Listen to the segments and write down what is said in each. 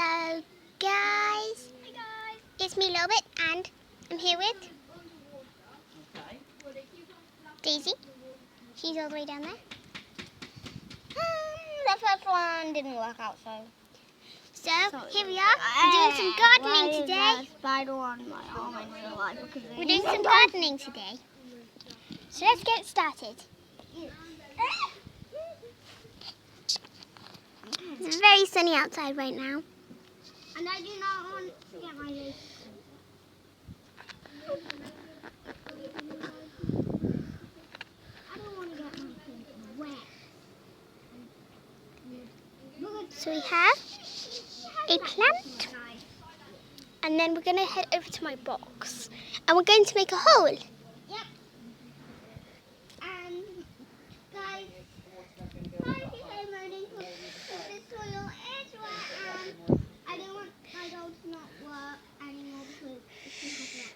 Hello guys. Hey guys. It's me Lolbit and I'm here with Daisy. She's all the way down there. The first one didn't work out, so Here we are. We're doing some gardening today. Spider on my arm in real life because We're doing some gardening today. So let's get started. It's very sunny outside right now. And I do not want to get my legs. I don't want to get my feet wet. So we have a plant, and then we're going to head over to my box, and we're going to make a hole. Yep. And guys, sorry if you hear moaning because the soil is wet and I don't want my doll to not work anymore because she has that.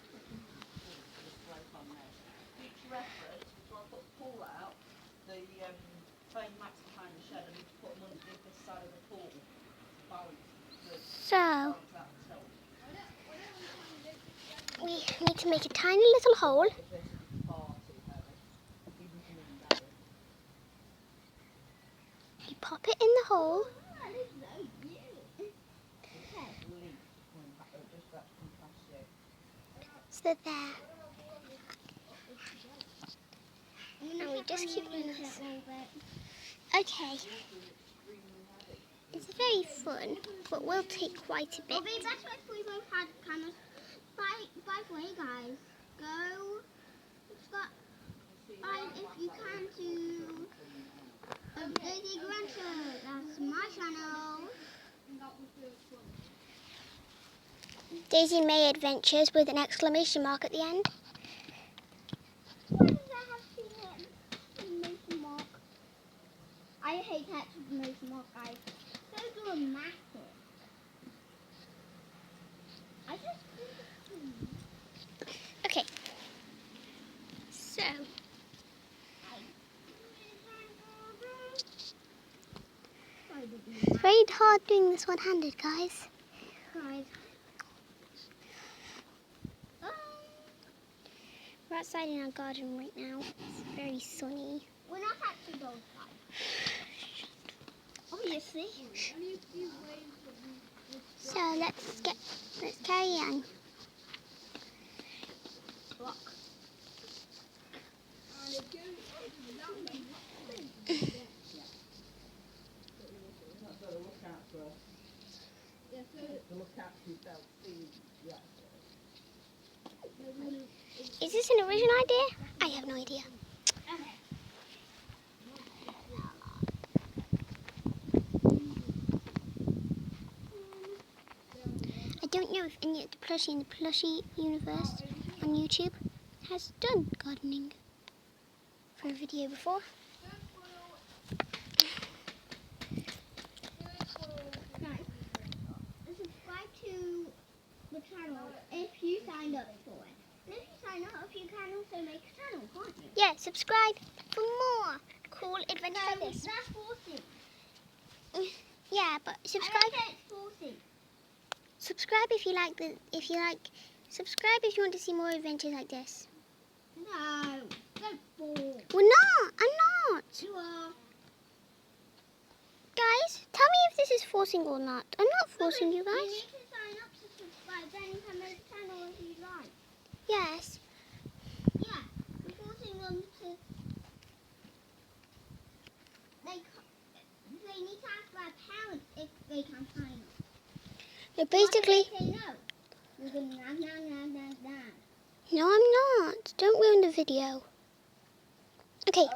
Future reference, so I put the pool out, the frame mats behind the shed, and put them underneath this side of the pool to balance So that tilt. we need to make a tiny little hole. This is far too heavy, even for me and Darren. You pop it in the hole. So there. And we just keep doing this. Okay. It's very fun, but will take quite a bit. It'll be better if we both had cameras. By the way, guys, go subscribe if you can to Daisy Adventure. That's my channel. Daisy May Adventures with an exclamation mark at the end. Why does that have to hit exclamation mark? I hate exclamation mark, guys. So dramatic. I just Okay. So it's very hard doing this one-handed, guys. Guys. We're outside in our garden right now. It's very sunny. We're not actually outside. Obviously. So let's carry on. Block. Is this an original idea? I have no idea. I don't know if any of the plushie in the plushy universe on YouTube has done gardening for a video before. Subscribe to the channel if you signed up for it. And if you sign up, you can also make a channel, can't you? Yeah, subscribe for more cool adventures like No, this. that's forcing. Yeah, but subscribe. I don't it's forcing. Subscribe if you like. Subscribe if you want to see more adventures like this. No, don't force. We're not. I'm not. You are. Guys, tell me if this is forcing or not. I'm not forcing you You guys. need to sign up to subscribe, then you can make a channel if you like. Yes. Yeah, you're forcing them to. They need to ask their parents if they can sign up. So basically, What if they say no? You're going to no, I'm not. Don't ruin the video. Okay.